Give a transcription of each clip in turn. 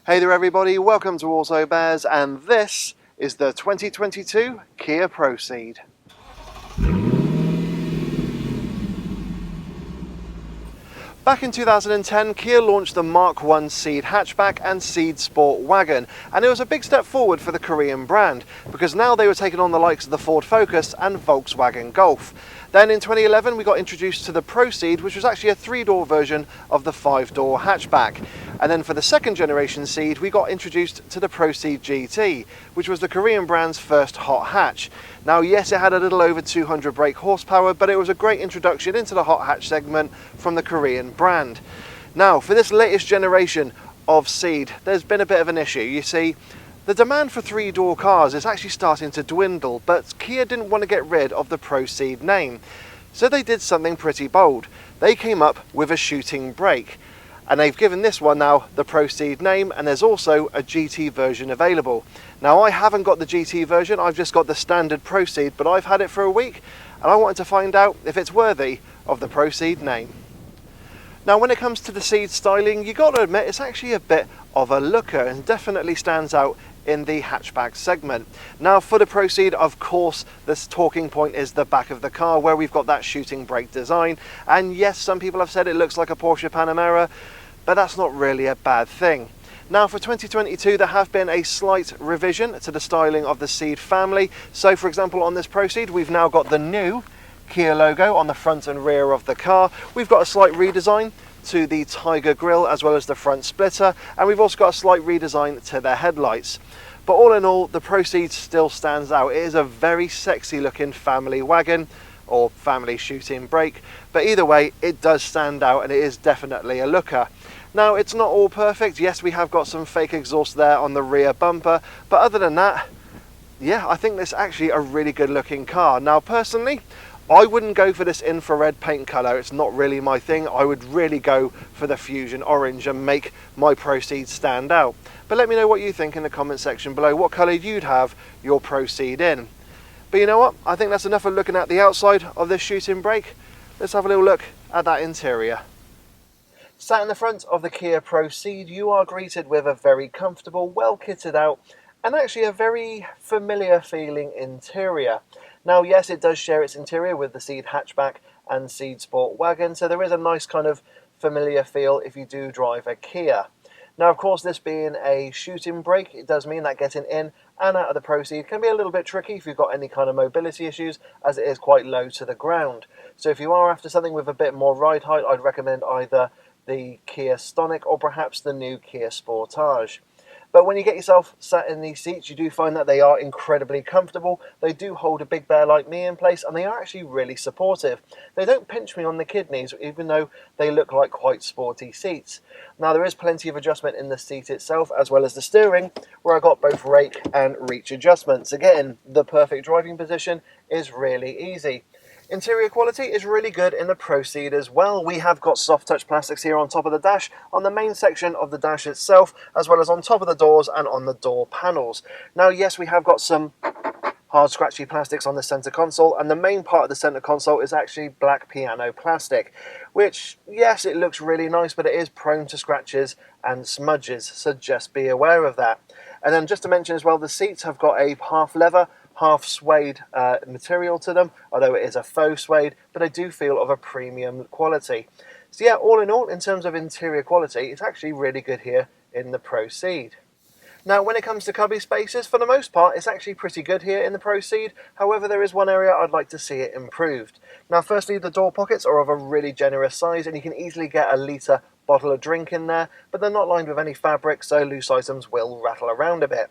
Hey there everybody, welcome to Auto Bears, and this is the 2022 Kia Cee'd. Back in 2010, Kia launched the Mark 1 Cee'd hatchback and Cee'd Sport Wagon, and it was a big step forward for the Korean brand, because now they were taking on the likes of the Ford Focus and Volkswagen Golf. Then in 2011 we got introduced to the Cee'd, which was actually a 3-door version of the 5-door hatchback. And then for the second generation Cee'd, we got introduced to the Cee'd GT, which was the Korean brand's first hot hatch. Now yes, it had a little over 200 brake horsepower, but it was a great introduction into the hot hatch segment from the Korean brand. Now for this latest generation of Cee'd, there's been a bit of an issue. You see, the demand for 3-door cars is actually starting to dwindle, but Kia didn't want to get rid of the Cee'd name. So they did something pretty bold. They came up with a shooting brake. And they've given this one now the Cee'd name, and there's also a GT version available. Now I haven't got the GT version, I've just got the standard Cee'd, but I've had it for a week, and I wanted to find out if it's worthy of the Cee'd name. Now when it comes to the Cee'd styling, you got to admit it's actually a bit of a looker and definitely stands out in the hatchback segment. Now for the Cee'd, of course, this talking point is the back of the car where we've got that shooting brake design, and yes, some people have said it looks like a Porsche Panamera, but that's not really a bad thing. Now for 2022 there have been a slight revision to the styling of the Cee'd family. So for example on this Cee'd we've now got the new Kia logo on the front and rear of the car. We've got a slight redesign to the Tiger grille as well as the front splitter, and we've also got a slight redesign to the headlights. But all in all, the Cee'd still stands out. It is a very sexy looking family wagon, or family shooting brake, but either way it does stand out and it is definitely a looker. Now it's not all perfect. Yes, we have got some fake exhaust there on the rear bumper, but other than that, yeah, I think this is actually a really good looking car. Now personally, I wouldn't go for this infrared paint colour, it's not really my thing. I would really go for the Fusion Orange and make my Cee'd stand out. But let me know what you think in the comment section below, what colour you'd have your Cee'd in. But you know what, I think that's enough of looking at the outside of this shooting brake. Let's have a little look at that interior. Sat in the front of the Kia Cee'd, you are greeted with a very comfortable, well kitted out, and actually a very familiar feeling interior. Now yes, it does share its interior with the Cee'd hatchback and Cee'd Sport Wagon, so there is a nice kind of familiar feel if you do drive a Kia. Now of course, this being a shooting brake, it does mean that getting in and out of the Cee'd can be a little bit tricky if you've got any kind of mobility issues, as it is quite low to the ground. So if you are after something with a bit more ride height, I'd recommend either the Kia Stonic or perhaps the new Kia Sportage. But when you get yourself sat in these seats, you do find that they are incredibly comfortable. They do hold a big bear like me in place, and they are actually really supportive. They don't pinch me on the kidneys, even though they look like quite sporty seats. Now there is plenty of adjustment in the seat itself, as well as the steering, where I got both rake and reach adjustments. Again, the perfect driving position is really easy. Interior quality is really good in the Cee'd as well. We have got soft touch plastics here on top of the dash, on the main section of the dash itself, as well as on top of the doors and on the door panels. Now yes, we have got some hard scratchy plastics on the center console, and the main part of the center console is actually black piano plastic, which yes, it looks really nice, but it is prone to scratches and smudges, so just be aware of that. And then just to mention as well, the seats have got a half leather, half suede material to them, although it is a faux suede, but they do feel of a premium quality. So yeah, all in all, in terms of interior quality, it's actually really good here in the Cee'd. Now when it comes to cubby spaces, for the most part it's actually pretty good here in the Cee'd. However, there is one area I'd like to see it improved. Now firstly, the door pockets are of a really generous size, and you can easily get a litre bottle of drink in there, but they're not lined with any fabric, so loose items will rattle around a bit.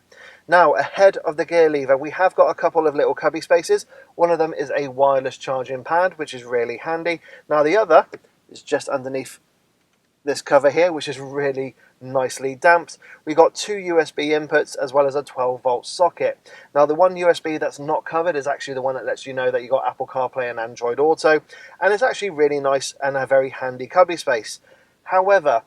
Now ahead of the gear lever, we have got a couple of little cubby spaces. One of them is a wireless charging pad, which is really handy. Now the other is just underneath this cover here, which is really nicely damped. We've got 2 USB inputs as well as a 12-volt socket. Now the one USB that's not covered is actually the one that lets you know that you've got Apple CarPlay and Android Auto, and it's actually really nice and a very handy cubby space. However,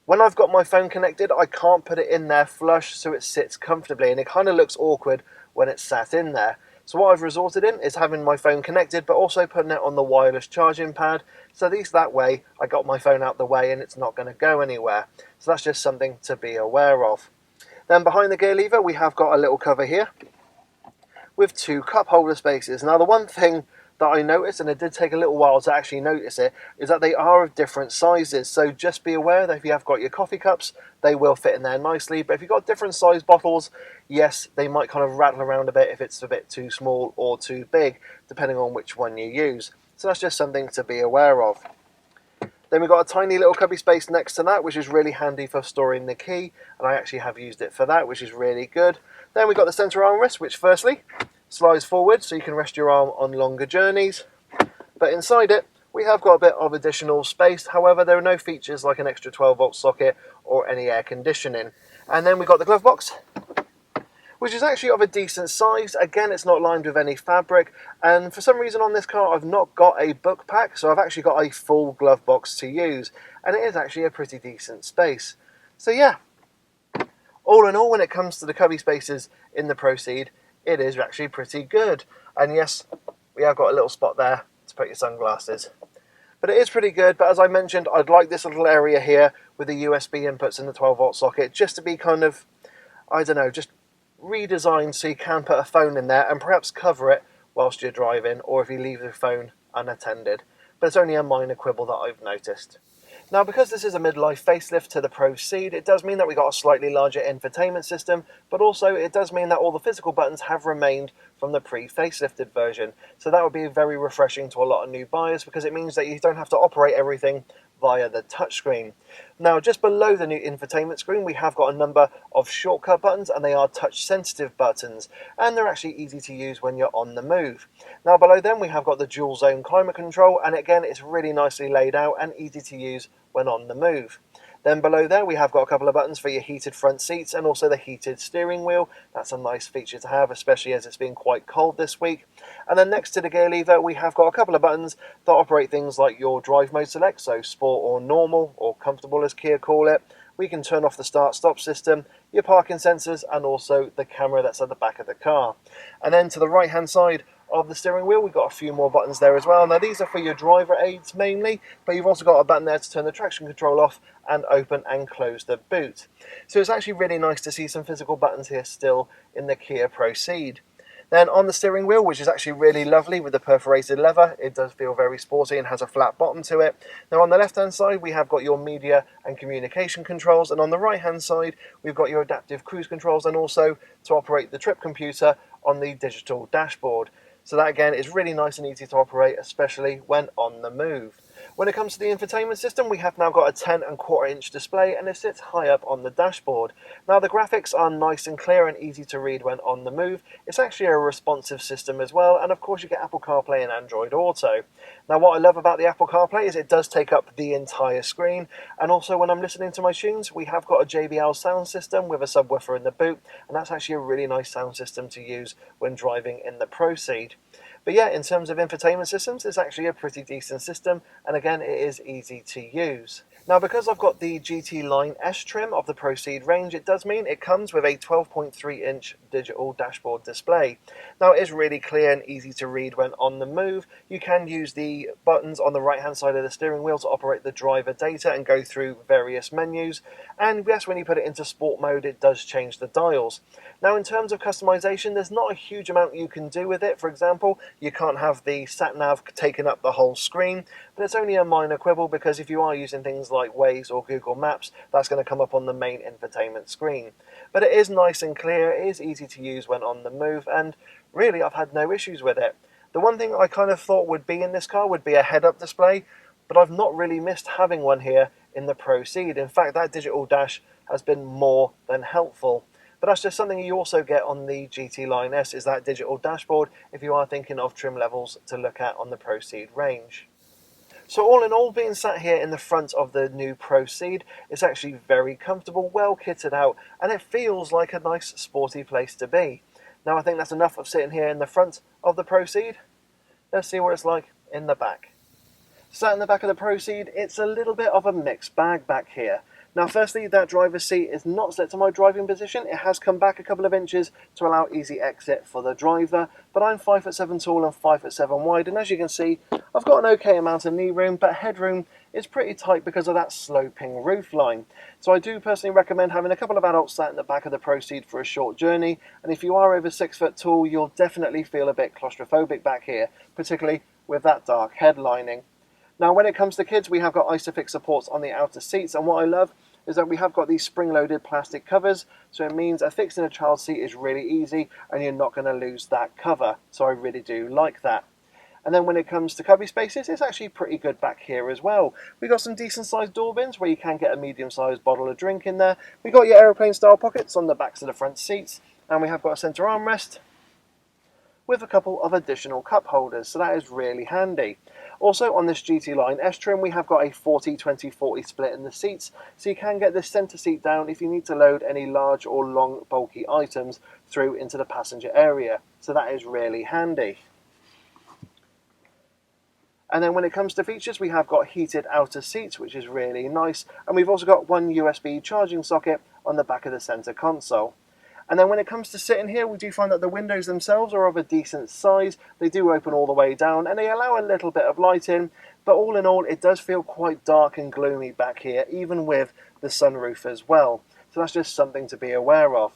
when I've got my phone connected, I can't put it in there flush so it sits comfortably, and it kind of looks awkward when it's sat in there. So what I've resorted in is having my phone connected, but also putting it on the wireless charging pad. So at least that way I got my phone out the way and it's not going to go anywhere. So that's just something to be aware of. Then behind the gear lever we have got a little cover here with 2 cup holder spaces. Now the one thing that I noticed, and it did take a little while to actually notice it, is that they are of different sizes. So just be aware that if you have got your coffee cups, they will fit in there nicely. But if you've got different size bottles, yes, they might kind of rattle around a bit if it's a bit too small or too big, depending on which one you use. So that's just something to be aware of. Then we've got a tiny little cubby space next to that, which is really handy for storing the key, and I actually have used it for that, which is really good. Then we've got the centre armrest, which firstly slides forward so you can rest your arm on longer journeys. But inside it, we have got a bit of additional space. However, there are no features like an extra 12-volt socket or any air conditioning. And then we've got the glove box, which is actually of a decent size. Again, it's not lined with any fabric, and for some reason on this car I've not got a book pack, so I've actually got a full glove box to use, and it is actually a pretty decent space. So yeah, all in all, when it comes to the cubby spaces in the Cee'd, it is actually pretty good. And yes, we have got a little spot there to put your sunglasses. But it is pretty good, but as I mentioned, I'd like this little area here with the USB inputs and the 12-volt socket just to be kind of, I don't know, just redesigned so you can put a phone in there and perhaps cover it whilst you're driving, or if you leave the phone unattended. But it's only a minor quibble that I've noticed. Now, because this is a midlife facelift to the Cee'd, it does mean that we got a slightly larger infotainment system, but also it does mean that all the physical buttons have remained from the pre-facelifted version. So that would be very refreshing to a lot of new buyers, because it means that you don't have to operate everything via the touchscreen. Now, just below the new infotainment screen, we have got a number of shortcut buttons, and they are touch-sensitive buttons, and they're actually easy to use when you're on the move. Now, below them, we have got the dual zone climate control, and again, it's really nicely laid out and easy to use when on the move. Then below there we have got a couple of buttons for your heated front seats and also the heated steering wheel. That's a nice feature to have, especially as it's been quite cold this week. And then next to the gear lever we have got a couple of buttons that operate things like your drive mode select, so sport or normal or comfortable as Kia call it. We can turn off the start-stop system, your parking sensors, and also the camera that's at the back of the car. And then to the right-hand side of the steering wheel, we've got a few more buttons there as well. Now, these are for your driver aids mainly, but you've also got a button there to turn the traction control off and open and close the boot. So it's actually really nice to see some physical buttons here still in the Kia Cee'd. Then on the steering wheel, which is actually really lovely with the perforated leather, it does feel very sporty and has a flat bottom to it. Now on the left hand side we have got your media and communication controls, and on the right hand side we've got your adaptive cruise controls and also to operate the trip computer on the digital dashboard. So that again is really nice and easy to operate, especially when on the move. When it comes to the infotainment system, we have now got a 10¼ inch display, and it sits high up on the dashboard. Now the graphics are nice and clear and easy to read when on the move. It's actually a responsive system as well, and of course you get Apple CarPlay and Android Auto. Now what I love about the Apple CarPlay is it does take up the entire screen, and also when I'm listening to my tunes, we have got a JBL sound system with a subwoofer in the boot, and that's actually a really nice sound system to use when driving in the Cee'd. But yeah, in terms of infotainment systems, it's actually a pretty decent system, and again, it is easy to use. Now, because I've got the GT Line S trim of the Cee'd range, it does mean it comes with a 12.3 inch digital dashboard display. Now, it is really clear and easy to read when on the move. You can use the buttons on the right hand side of the steering wheel to operate the driver data and go through various menus. And yes, when you put it into sport mode, it does change the dials. Now, in terms of customization, there's not a huge amount you can do with it. For example, you can't have the sat-nav taking up the whole screen, but it's only a minor quibble because if you are using things like Waze or Google Maps, that's going to come up on the main infotainment screen. But it is nice and clear, it is easy to use when on the move, and really I've had no issues with it. The one thing I kind of thought would be in this car would be a head-up display, but I've not really missed having one here in the Cee'd. In fact, that digital dash has been more than helpful. But that's just something you also get on the GT Line S, is that digital dashboard if you are thinking of trim levels to look at on the Cee'd range. So all in all, being sat here in the front of the new Cee'd, it's actually very comfortable, well kitted out, and it feels like a nice sporty place to be. Now I think that's enough of sitting here in the front of the Cee'd. Let's see what it's like in the back. Sat in the back of the Cee'd, it's a little bit of a mixed bag back here. Now firstly, that driver's seat is not set to my driving position. It has come back a couple of inches to allow easy exit for the driver, but I'm 5'7" tall and 5'7" wide, and as you can see, I've got an okay amount of knee room, but headroom is pretty tight because of that sloping roof line. So I do personally recommend having a couple of adults sat in the back of the Cee'd for a short journey, and if you are over 6 foot tall, you'll definitely feel a bit claustrophobic back here, particularly with that dark headlining. Now when it comes to kids, we have got Isofix supports on the outer seats, and what I love is that we have got these spring-loaded plastic covers, so it means affixing a child's seat is really easy and you're not going to lose that cover, so I really do like that. And then when it comes to cubby spaces, it's actually pretty good back here as well. We've got some decent sized door bins where you can get a medium sized bottle of drink in there. We've got your aeroplane style pockets on the backs of the front seats, and we have got a centre armrest with a couple of additional cup holders, so that is really handy. Also on this GT Line S trim, we have got a 40-20-40 split in the seats, so you can get this centre seat down if you need to load any large or long bulky items through into the passenger area, so that is really handy. And then when it comes to features, we have got heated outer seats, which is really nice, and we've also got one USB charging socket on the back of the centre console. And then when it comes to sitting here, we do find that the windows themselves are of a decent size. They do open all the way down and they allow a little bit of light in, but all in all it does feel quite dark and gloomy back here, even with the sunroof as well. So that's just something to be aware of.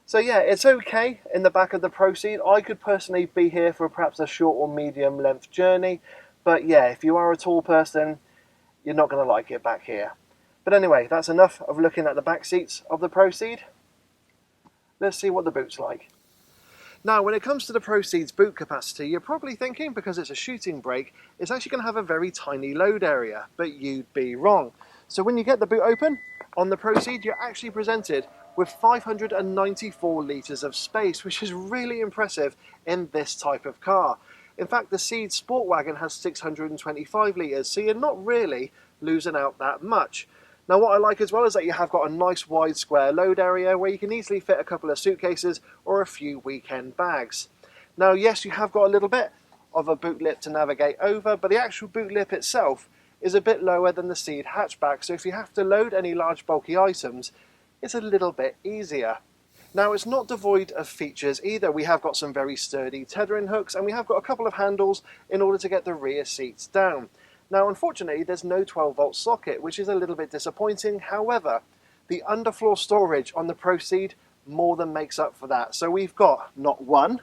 So yeah, it's okay in the back of the Cee'd. I could personally be here for perhaps a short or medium length journey, but yeah, if you are a tall person, you're not going to like it back here. But anyway, that's enough of looking at the back seats of the Cee'd. Let's see what the boot's like. Now, when it comes to the Cee'd's boot capacity, you're probably thinking, because it's a shooting brake, it's actually going to have a very tiny load area, but you'd be wrong. So when you get the boot open on the Cee'd, you're actually presented with 594 litres of space, which is really impressive in this type of car. In fact, the Cee'd Sport Wagon has 625 litres, so you're not really losing out that much. Now what I like as well is that you have got a nice wide square load area where you can easily fit a couple of suitcases or a few weekend bags. Now yes, you have got a little bit of a boot lip to navigate over, but the actual boot lip itself is a bit lower than the Cee'd hatchback, so if you have to load any large bulky items, it's a little bit easier. Now it's not devoid of features either. We have got some very sturdy tethering hooks, and we have got a couple of handles in order to get the rear seats down. Now unfortunately there's no 12-volt socket, which is a little bit disappointing. However, the underfloor storage on the Cee'd more than makes up for that. So we've got not one,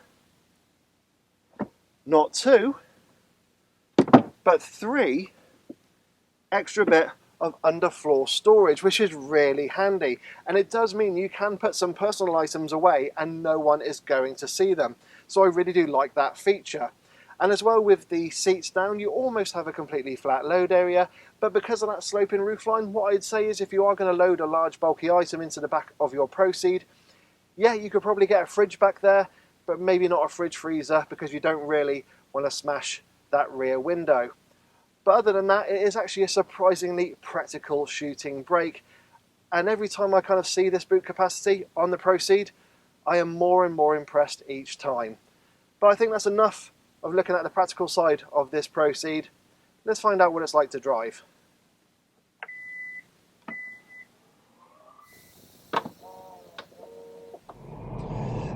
not two, but three extra bit of underfloor storage, which is really handy. And it does mean you can put some personal items away and no one is going to see them. So I really do like that feature. And as well, with the seats down, you almost have a completely flat load area, but because of that sloping roofline, what I'd say is if you are going to load a large bulky item into the back of your Cee'd, yeah, you could probably get a fridge back there, but maybe not a fridge freezer because you don't really want to smash that rear window. But other than that, it is actually a surprisingly practical shooting brake, and every time I kind of see this boot capacity on the Cee'd, I am more and more impressed each time. But I think that's enough of looking at the practical side of this Cee'd. Let's find out what it's like to drive.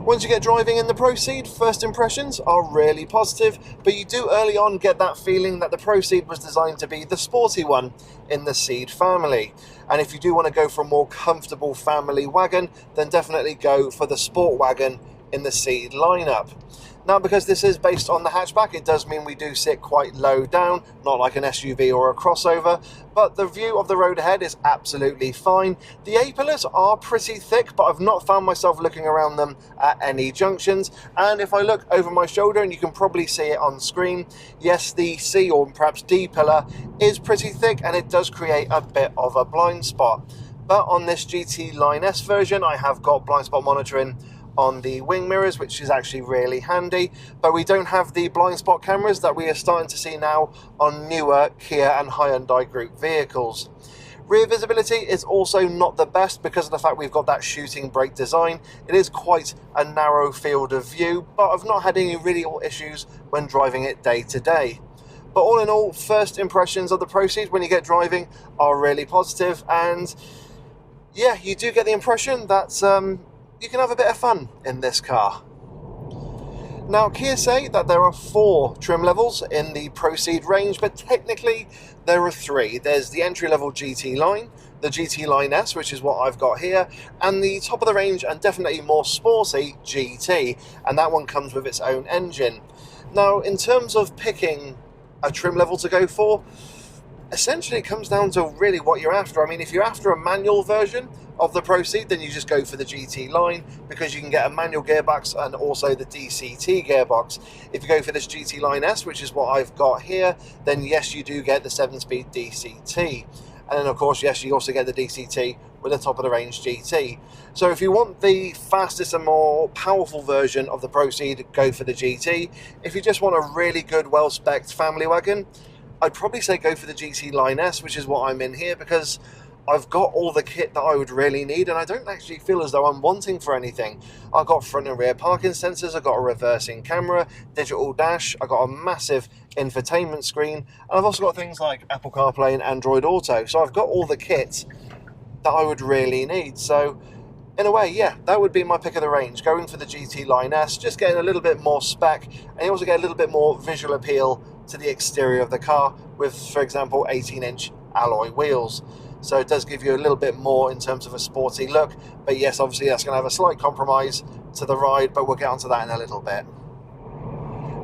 Once you get driving in the Cee'd, first impressions are really positive, but you do early on get that feeling that the Cee'd was designed to be the sporty one in the Cee'd family. And if you do want to go for a more comfortable family wagon, then definitely go for the Sport Wagon in the Cee'd lineup. Now, because this is based on the hatchback, it does mean we do sit quite low down, not like an SUV or a crossover, but the view of the road ahead is absolutely fine. The A-pillars are pretty thick, but I've not found myself looking around them at any junctions. And if I look over my shoulder, and you can probably see it on screen, yes, the C or perhaps D pillar is pretty thick, and it does create a bit of a blind spot. But on this GT Line S version, I have got blind spot monitoring on the wing mirrors, which is actually really handy, but we don't have the blind spot cameras that we are starting to see now on newer Kia and Hyundai group vehicles. Rear visibility is also not the best because of the fact we've got that shooting brake design. It is quite a narrow field of view, but I've not had any real issues when driving it day to day. But all in all, first impressions of the Cee'd when you get driving are really positive, and yeah, you do get the impression that you can have a bit of fun in this car. Now, Kia say that there are 4 trim levels in the Pro Ceed range, but technically there are 3. There's the entry-level GT line, the GT Line S, which is what I've got here, and the top of the range and definitely more sporty GT, and that one comes with its own engine. Now, in terms of picking a trim level to go for, essentially it comes down to really what you're after. I mean, if you're after a manual version of the Pro Ceed, then you just go for the GT line because you can get a manual gearbox and also the DCT gearbox. If you go for this GT Line S, which is what I've got here, then yes, you do get the 7-speed DCT. And then of course, yes, you also get the DCT with the top of the range GT. So if you want the fastest and more powerful version of the Pro Ceed, go for the GT. If you just want a really good, well-spec'd family wagon, I'd probably say go for the GT Line S, which is what I'm in here, because I've got all the kit that I would really need, and I don't actually feel as though I'm wanting for anything. I've got front and rear parking sensors, I've got a reversing camera, digital dash, I've got a massive infotainment screen, and I've also got things like Apple CarPlay and Android Auto. So I've got all the kit that I would really need. So in a way, yeah, that would be my pick of the range, going for the GT Line S, just getting a little bit more spec, and you also get a little bit more visual appeal to the exterior of the car with, for example, 18-inch alloy wheels. So it does give you a little bit more in terms of a sporty look, but yes, obviously that's going to have a slight compromise to the ride, but we'll get onto that in a little bit.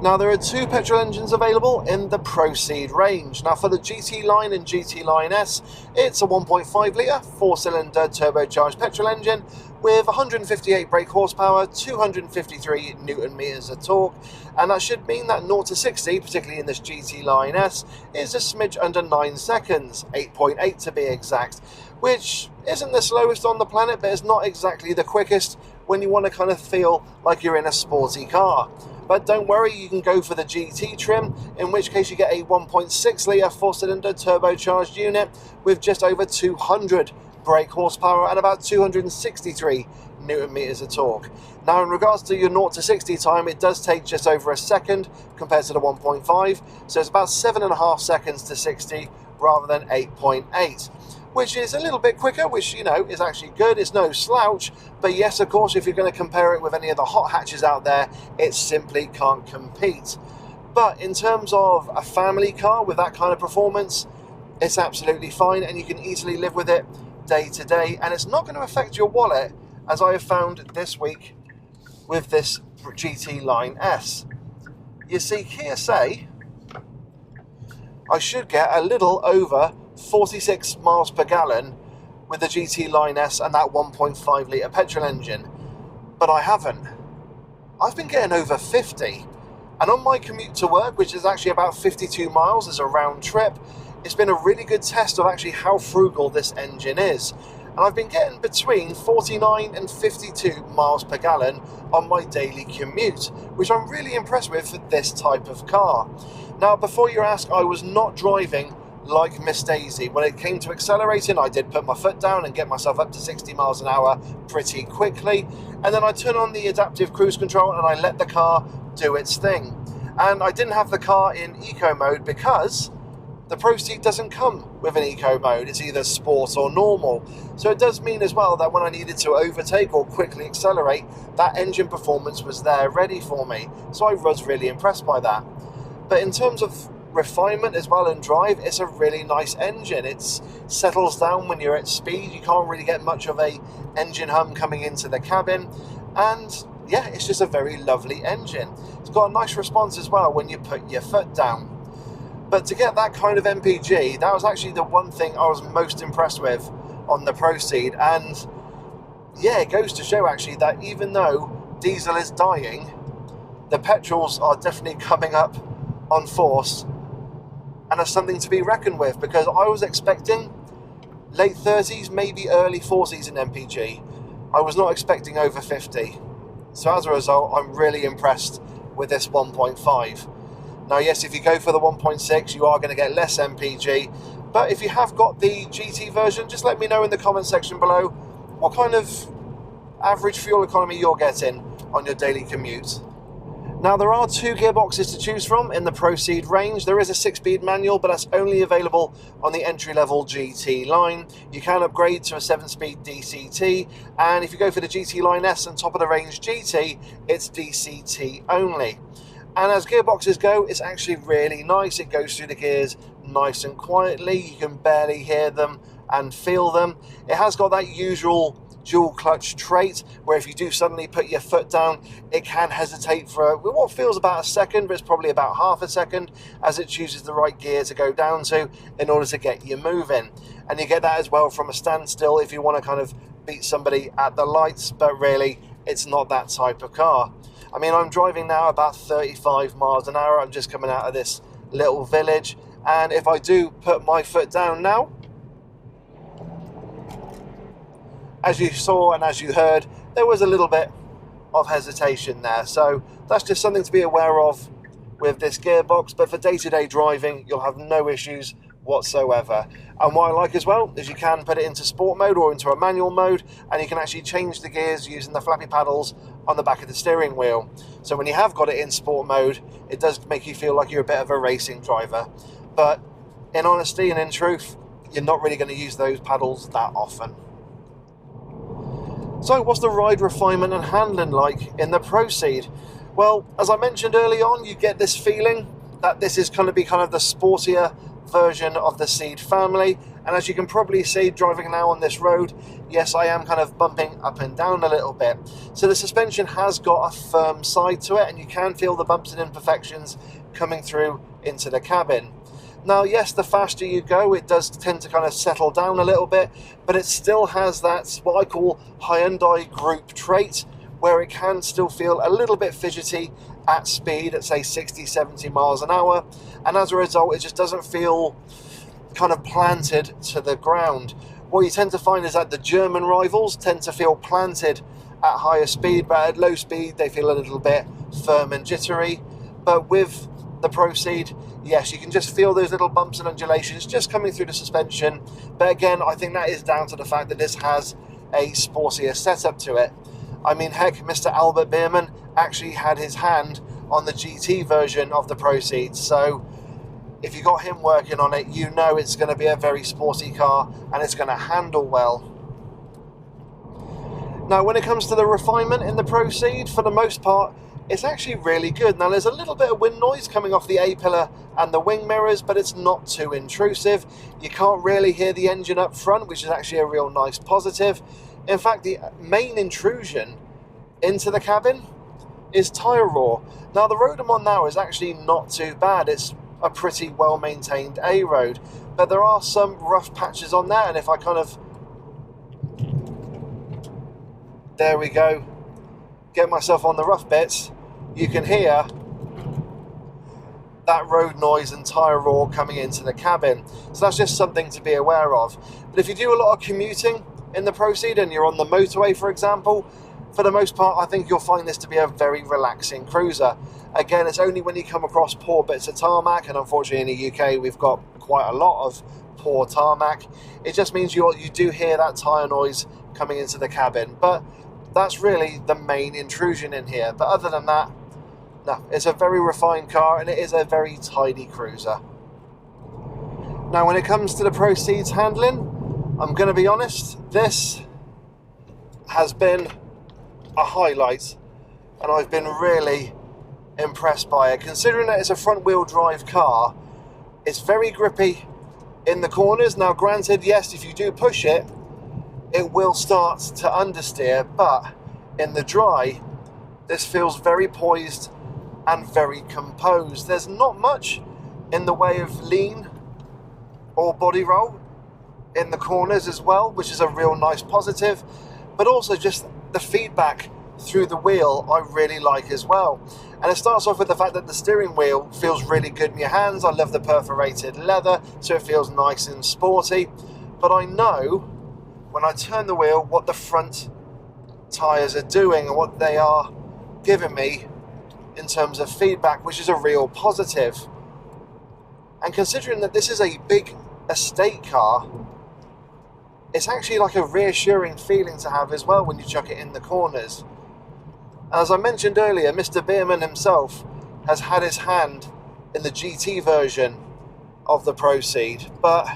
Now, there are 2 petrol engines available in the Pro Ceed range. Now, for the GT Line and GT Line S, it's a 1.5 litre 4-cylinder turbocharged petrol engine with 158 brake horsepower, 253 newton meters of torque, and that should mean that 0 to 60, particularly in this GT Line S, is a smidge under 9 seconds, 8.8 to be exact, which isn't the slowest on the planet, but it's not exactly the quickest when you want to kind of feel like you're in a sporty car. But don't worry, you can go for the GT trim, in which case you get a 1.6 litre 4-cylinder turbocharged unit with just over 200 brake horsepower and about 263 newton meters of torque. Now, in regards to your 0 to 60 time, it does take just over a second compared to the 1.5, so it's about 7.5 seconds to 60 rather than 8.8. Which is a little bit quicker, which, you know, is actually good. It's no slouch, but yes, of course, if you're going to compare it with any of the hot hatches out there, it simply can't compete. But in terms of a family car with that kind of performance, it's absolutely fine, and you can easily live with it day to day, and it's not going to affect your wallet, as I have found this week with this GT Line S. You see, Kia say I should get a little over 46 miles per gallon with the GT Line S and that 1.5 litre petrol engine, but I haven't. I've been getting over 50, and on my commute to work, which is actually about 52 miles as a round trip, it's been a really good test of actually how frugal this engine is, and I've been getting between 49 and 52 miles per gallon on my daily commute, which I'm really impressed with for this type of car. Now, before you ask, I was not driving like Miss Daisy. When it came to accelerating, I did put my foot down and get myself up to 60 miles an hour pretty quickly, and then I turned on the adaptive cruise control and I let the car do its thing. And I didn't have the car in eco mode because the Pro Ceed doesn't come with an eco mode. It's either sport or normal. So it does mean as well that when I needed to overtake or quickly accelerate, that engine performance was there ready for me. So I was really impressed by that. But in terms of refinement as well and drive, it's a really nice engine. It settles down when you're at speed. You can't really get much of a engine hum coming into the cabin, and yeah, it's just a very lovely engine. It's got a nice response as well when you put your foot down. But to get that kind of MPG, that was actually the one thing I was most impressed with on the Pro Ceed. And yeah, it goes to show actually that even though diesel is dying, the petrols are definitely coming up on force, and are something to be reckoned with, because I was expecting late 30s, maybe early 40s in MPG. I was not expecting over 50. So as a result, I'm really impressed with this 1.5. Now, yes, if you go for the 1.6, you are going to get less MPG, but if you have got the GT version, just let me know in the comment section below what kind of average fuel economy you're getting on your daily commute. Now there are 2 gearboxes to choose from in the Pro Ceed range. There is a 6-speed manual, but that's only available on the entry-level GT line. You can upgrade to a 7-speed DCT, and if you go for the GT Line S and top of the range GT, it's DCT only. And as gearboxes go, it's actually really nice. It goes through the gears nice and quietly. You can barely hear them and feel them. It has got that usual dual clutch trait where if you do suddenly put your foot down, it can hesitate for what feels about a second, but it's probably about half a second as it chooses the right gear to go down to in order to get you moving. And you get that as well from a standstill if you want to kind of beat somebody at the lights, but really it's not that type of car. I mean, I'm driving now about 35 miles an hour. I'm just coming out of this little village, and if I do put my foot down now, as you saw and as you heard, there was a little bit of hesitation there. So that's just something to be aware of with this gearbox. But for day-to-day driving, you'll have no issues whatsoever. And what I like as well is you can put it into sport mode or into a manual mode, and you can actually change the gears using the flappy paddles on the back of the steering wheel. So when you have got it in sport mode, it does make you feel like you're a bit of a racing driver. But in honesty and in truth, you're not really going to use those paddles that often. So what's the ride refinement and handling like in the Pro Ceed? Well, as I mentioned early on, you get this feeling that this is going to be kind of the sportier version of the Ceed family. And as you can probably see driving now on this road, yes, I am kind of bumping up and down a little bit. So the suspension has got a firm side to it, and you can feel the bumps and imperfections coming through into the cabin. Now, yes, the faster you go, it does tend to kind of settle down a little bit, but it still has that, what I call Hyundai group trait, where it can still feel a little bit fidgety at speed at, say, 60, 70 miles an hour. And as a result, it just doesn't feel kind of planted to the ground. What you tend to find is that the German rivals tend to feel planted at higher speed, but at low speed, they feel a little bit firm and jittery. But with the Pro Ceed, yes, you can just feel those little bumps and undulations just coming through the suspension. But again, I think that is down to the fact that this has a sportier setup to it. I mean, heck, Mr. Albert Bierman actually had his hand on the GT version of the Pro Ceed. So if you got him working on it, you know it's going to be a very sporty car and it's going to handle well. Now, when it comes to the refinement in the Pro Ceed, for the most part, it's actually really good. Now, there's a little bit of wind noise coming off the A-pillar and the wing mirrors, but it's not too intrusive. You can't really hear the engine up front, which is actually a real nice positive. In fact, the main intrusion into the cabin is tyre roar. Now, the road I'm on now is actually not too bad. It's a pretty well-maintained A road, but there are some rough patches on there, and if I kind of... There we go. Get myself on the rough bits, you can hear that road noise and tyre roar coming into the cabin. So that's just something to be aware of. But if you do a lot of commuting in the Pro Ceed and you're on the motorway, for example, for the most part, I think you'll find this to be a very relaxing cruiser. Again, it's only when you come across poor bits of tarmac, and unfortunately in the UK we've got quite a lot of poor tarmac. It just means you do hear that tyre noise coming into the cabin. But that's really the main intrusion in here. But other than that, no, it's a very refined car and it is a very tidy cruiser. Now, when it comes to the Pro Ceed's handling, I'm going to be honest, this has been a highlight and I've been really impressed by it. Considering that it's a front wheel drive car, it's very grippy in the corners. Now, granted, yes, if you do push it, it will start to understeer, but in the dry, this feels very poised and very composed. There's not much in the way of lean or body roll in the corners as well, which is a real nice positive, but also just the feedback through the wheel I really like as well. And it starts off with the fact that the steering wheel feels really good in your hands. I love the perforated leather, so it feels nice and sporty, but I know when I turn the wheel what the front tyres are doing and what they are giving me in terms of feedback, which is a real positive. And considering that this is a big estate car, it's actually like a reassuring feeling to have as well when you chuck it in the corners. As I mentioned earlier, Mr. Bierman himself has had his hand in the GT version of the Cee'd, but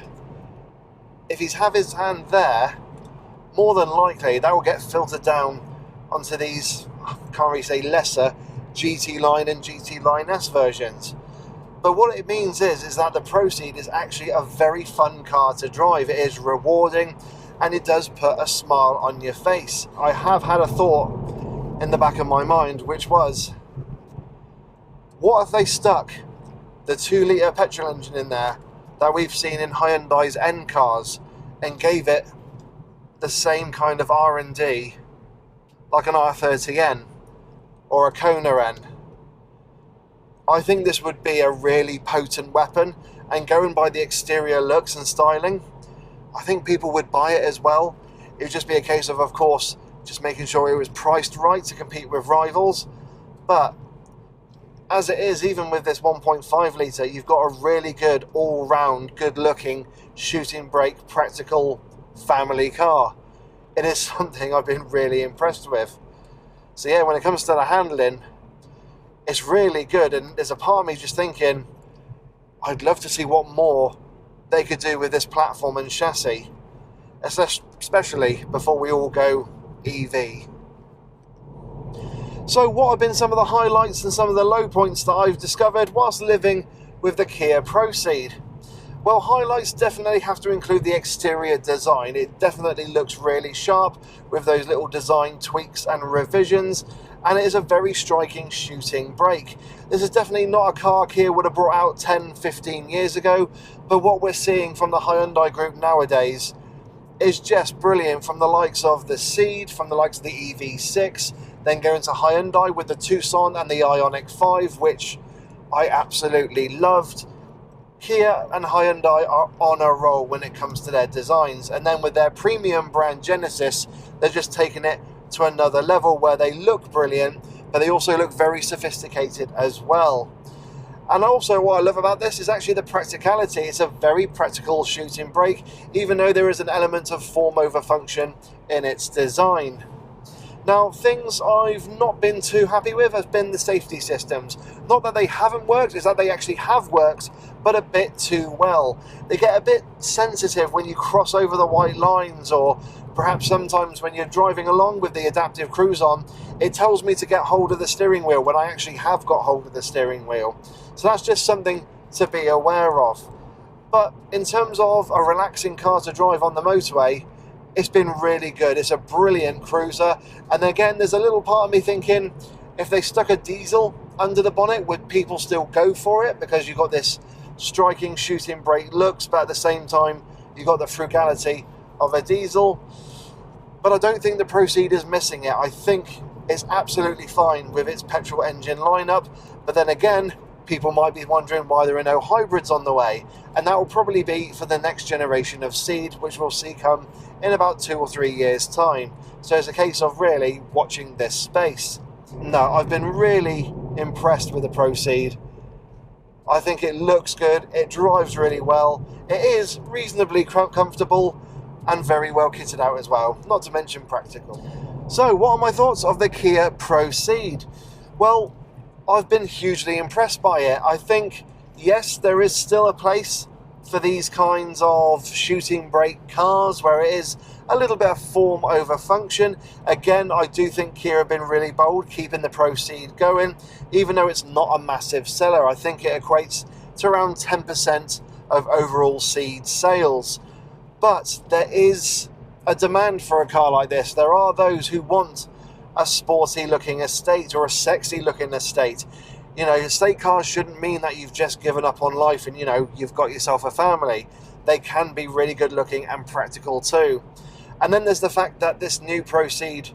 if he's had his hand there, more than likely that will get filtered down onto these, I can't really say lesser, GT Line and GT Line S versions. But what it means is that the Cee'd is actually a very fun car to drive. It is rewarding and it does put a smile on your face. I have had a thought in the back of my mind, which was, what if they stuck the 2-litre petrol engine in there that we've seen in Hyundai's N cars and gave it the same kind of R&D like an R30N or a Kona N? I think this would be a really potent weapon, and going by the exterior looks and styling, I think people would buy it as well. It would just be a case of course, just making sure it was priced right to compete with rivals. But as it is, even with this 1.5 litre, you've got a really good, all-round, good-looking, shooting brake, practical family car. It is something I've been really impressed with. So yeah, when it comes to the handling, it's really good, and there's a part of me just thinking, I'd love to see what more they could do with this platform and chassis, especially before we all go EV. So what have been some of the highlights and some of the low points that I've discovered whilst living with the Kia Cee'd? Well, highlights definitely have to include the exterior design. It definitely looks really sharp with those little design tweaks and revisions, and it is a very striking shooting brake. This is definitely not a car Kia would have brought out 10-15 years ago, but what we're seeing from the Hyundai group nowadays is just brilliant, from the likes of the Ceed, from the likes of the EV6, then going to Hyundai with the Tucson and the Ioniq 5, which I absolutely loved. Kia and Hyundai are on a roll when it comes to their designs, and then with their premium brand Genesis, they're just taking it to another level where they look brilliant, but they also look very sophisticated as well. And also what I love about this is actually the practicality. It's a very practical shooting brake, even though there is an element of form over function in its design. Now, things I've not been too happy with has been the safety systems. Not that they haven't worked, it's that they actually have worked, but a bit too well. They get a bit sensitive when you cross over the white lines, or perhaps sometimes when you're driving along with the adaptive cruise on, it tells me to get hold of the steering wheel when I actually have got hold of the steering wheel. So that's just something to be aware of. But in terms of a relaxing car to drive on the motorway, it's been really good. It's a brilliant cruiser. And again, there's a little part of me thinking, if they stuck a diesel under the bonnet, would people still go for it? Because you've got this striking shooting brake looks, but at the same time, you've got the frugality of a diesel. But I don't think the Cee'd is missing it. I think it's absolutely fine with its petrol engine lineup. But then again, people might be wondering why there are no hybrids on the way, and that will probably be for the next generation of Ceed, which we'll see come in about 2 or 3 years time. So it's a case of really watching this space. No, I've been really impressed with the Ceed. I think it looks good, it drives really well, it is reasonably comfortable and very well kitted out as well, not to mention practical. So what are my thoughts of the Kia Ceed? Well, I've been hugely impressed by it. I think, yes, there is still a place for these kinds of shooting brake cars where it is a little bit of form over function. Again, I do think Kia have been really bold keeping the Ceed going, even though it's not a massive seller. I think it equates to around 10% of overall Ceed sales. But there is a demand for a car like this. There are those who want a sporty looking estate or a sexy looking estate. You know, estate cars shouldn't mean that you've just given up on life and, you know, you've got yourself a family. They can be really good looking and practical too. And then there's the fact that this new Ceed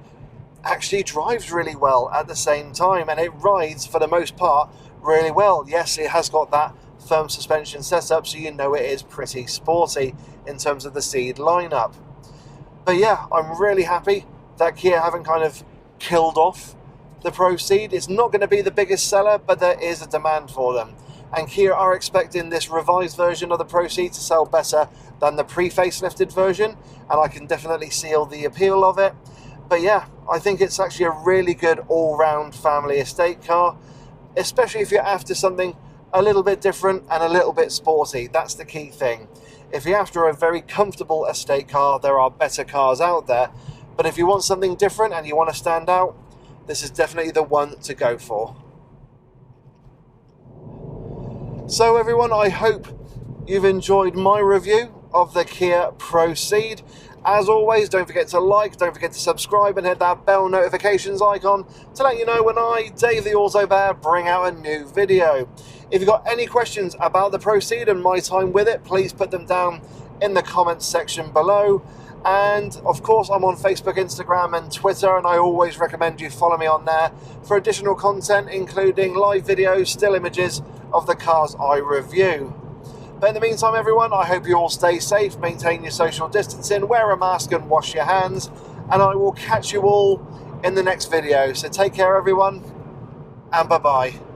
actually drives really well at the same time, and it rides for the most part really well. Yes, it has got that firm suspension setup, so you know it is pretty sporty in terms of the Ceed lineup. But yeah, I'm really happy that Kia haven't kind of killed off the Ceed. It's not going to be the biggest seller, but there is a demand for them. And Kia are expecting this revised version of the Ceed to sell better than the pre-facelifted version, and I can definitely see all the appeal of it. But yeah, I think it's actually a really good all-round family estate car, especially if you're after something a little bit different and a little bit sporty. That's the key thing. If you're after a very comfortable estate car, there are better cars out there. But if you want something different and you want to stand out, this is definitely the one to go for. So everyone, I hope you've enjoyed my review of the Kia Cee'd. As always, don't forget to like, don't forget to subscribe and hit that bell notifications icon to let you know when I, Dave the Auto Bear, bring out a new video. If you've got any questions about the Cee'd and my time with it, please put them down in the comments section below. And of course, I'm on Facebook, Instagram and Twitter, and I always recommend you follow me on there for additional content, including live videos, still images of the cars I review. But in the meantime, everyone, I hope you all stay safe, maintain your social distancing, wear a mask and wash your hands, and I will catch you all in the next video. So take care, everyone, and bye-bye.